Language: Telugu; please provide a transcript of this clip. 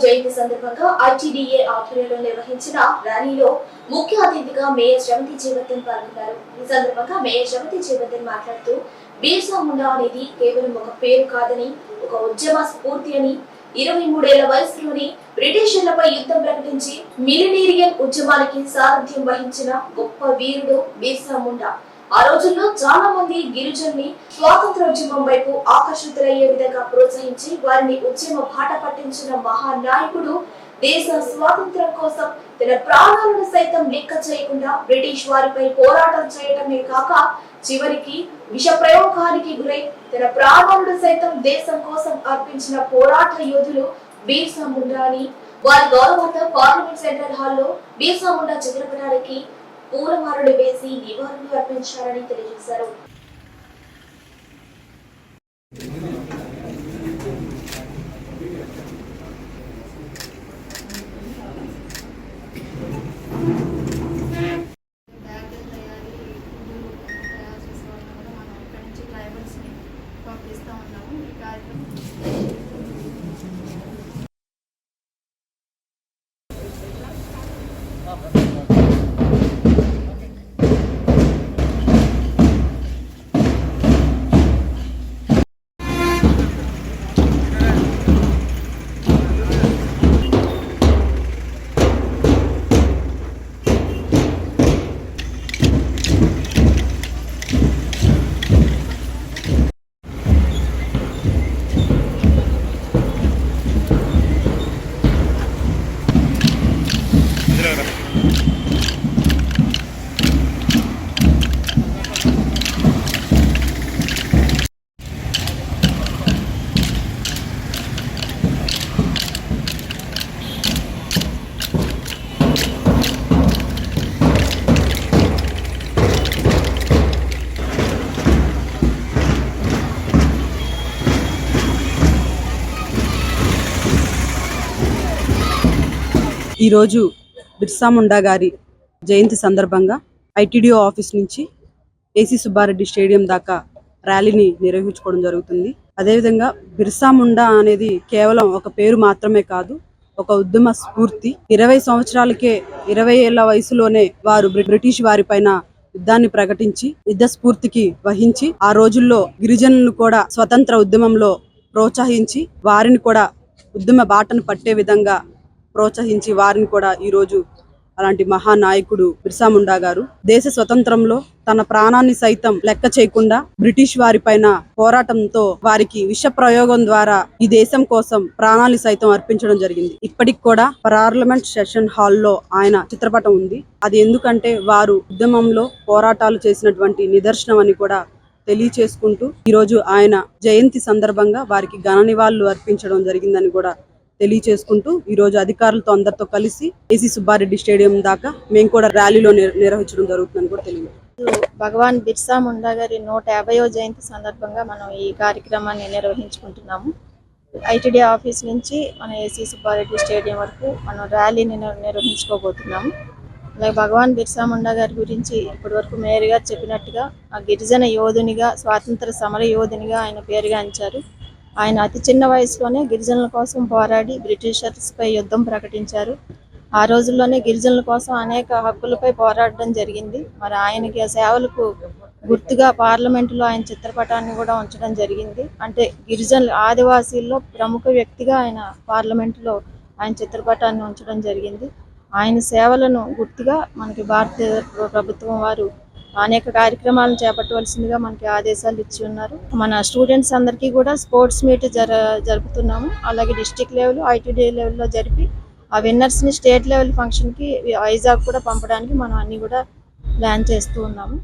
జయంతి సందర్భంగా ఐటీడీఏ ఆధ్వర్యంలో నిర్వహించిన ర్యాలీలో ముఖ్య అతిథిగా మేయర్ శ్రీమతి జీవన్ పాల్గొన్నారు. ఈ సందర్భంగా మేయర్ శ్రీమతి జీవన్ మాట్లాడుతూ బిర్సా ముండా అనేది కేవలం ఒక పేరు కాదని, ఒక ఉద్యమ స్ఫూర్తి అని, 23 ఏళ్ల వయసులోని బ్రిటిషర్లపై యుద్ధం ప్రకటించి మిలినేరియన్ ఉద్యమానికి సారథ్యం వహించిన గొప్ప వీరుడు బిర్సా ముండా. ఆ రోజుల్లో చాలా మంది గిరిజనుల్ని స్వాతంత్రోద్యమం వైపు ఆకర్షితులయ్యే విధంగా ప్రోత్సహించి వారిని ఉద్యమ బాట పట్టించిన మహానాయకుడు. దేశ స్వాతంత్ర్యం కోసం తన ప్రాణాలను సైతం లెక్క చేయకుండా బ్రిటిష్ వారిపై పోరాటం చేయడమే కాక చివరికి విష ప్రయోగానికి గురై తన ప్రాణాలను సైతం దేశం కోసం అర్పించిన పోరాట యోధులు బిర్సా ముండా అని వారి గౌరవార్థం పార్లమెంట్ సెంట్రల్ హాల్లో బిర్సా ముండా చిత్రపటానికి పూలమాలలు వేసి నివాళులు అర్పించారని తెలియజేశారు. ఈరోజు బిర్సా ముండా గారి జయంతి సందర్భంగా ఐటీడీఓ ఆఫీస్ నుంచి ఏసీ సుబ్బారెడ్డి స్టేడియం దాకా ర్యాలీని నిర్వహించుకోవడం జరుగుతుంది. అదేవిధంగా బిర్సా ముండా అనేది కేవలం ఒక పేరు మాత్రమే కాదు, ఒక ఉద్యమ స్ఫూర్తి. 20 సంవత్సరాలకే 20 ఏళ్ల వయసులోనే వారు బ్రిటిష్ వారి పైన యుద్ధాన్ని ప్రకటించి యుద్ధ స్ఫూర్తికి వహించి ఆ రోజుల్లో గిరిజనులను కూడా స్వతంత్ర ఉద్యమంలో ప్రోత్సహించి వారిని కూడా ఉద్యమ బాటను పట్టే విధంగా ప్రోత్సహించి వారిని కూడా ఈరోజు అలాంటి మహానాయకుడు బిర్సా ముండా గారు దేశ స్వతంత్రంలో తన ప్రాణాన్ని సైతం లెక్క చేయకుండా బ్రిటిష్ వారి పైన పోరాటంతో వారికి విష ప్రయోగం ద్వారా ఈ దేశం కోసం ప్రాణాలు సైతం అర్పించడం జరిగింది. ఇప్పటికి కూడా పార్లమెంట్ సెషన్ హాల్లో ఆయన చిత్రపటం ఉంది. అది ఎందుకంటే వారు ఉద్యమంలో పోరాటాలు చేసినటువంటి నిదర్శనం అని కూడా తెలియచేసుకుంటూ ఈరోజు ఆయన జయంతి సందర్భంగా వారికి ఘన నివాళులు అర్పించడం జరిగిందని కూడా తెలియచేసుకుంటూ ఈరోజు అధికారులతో అందరితో కలిసి ఏసీ సుబ్బారెడ్డి స్టేడియం దాకా మేము కూడా ర్యాలీలో నిర్వహించడం జరుగుతుందని కూడా తెలియదు. భగవాన్ బిర్సా ముండా గారి 150వ జయంతి సందర్భంగా మనం ఈ కార్యక్రమాన్ని నిర్వహించుకుంటున్నాము. ఐటీడీ ఆఫీస్ నుంచి మన ఏసీ సుబ్బారెడ్డి స్టేడియం వరకు మనం ర్యాలీని నిర్వహించుకోబోతున్నాము. అలాగే భగవాన్ బిర్సా ముండా గారి గురించి ఇప్పటి వరకు మేయర్ గారు చెప్పినట్టుగా ఆ గిరిజన యోధునిగా, స్వాతంత్ర సమర యోధునిగా ఆయన పేరుగాంచారు. ఆయన అతి చిన్న వయసులోనే గిరిజనుల కోసం పోరాడి బ్రిటిషర్స్పై యుద్ధం ప్రకటించారు. ఆ రోజుల్లోనే గిరిజనుల కోసం అనేక హక్కులపై పోరాడడం జరిగింది. మరి ఆయనకి ఆ సేవలకు గుర్తుగా పార్లమెంటులో ఆయన చిత్రపటాన్ని కూడా ఉంచడం జరిగింది. అంటే గిరిజనులు ఆదివాసీల్లో ప్రముఖ వ్యక్తిగా ఆయన పార్లమెంటులో ఆయన చిత్రపటాన్ని ఉంచడం జరిగింది. ఆయన సేవలను గుర్తుగా మనకి భారత ప్రభుత్వం వారు అనేక కార్యక్రమాలను చేపట్టవలసిందిగా మనకి ఆదేశాలు ఇచ్చి ఉన్నారు. మన స్టూడెంట్స్ అందరికీ కూడా స్పోర్ట్స్ మీట్ జరుపుతున్నాము. అలాగే డిస్ట్రిక్ట్ లెవెల్, ఐటీడీ లెవెల్లో జరిపి ఆ విన్నర్స్ని స్టేట్ లెవెల్ ఫంక్షన్కి వైజాగ్ కూడా పంపడానికి మనం అన్నీ కూడా ప్లాన్ చేస్తూ ఉన్నాము.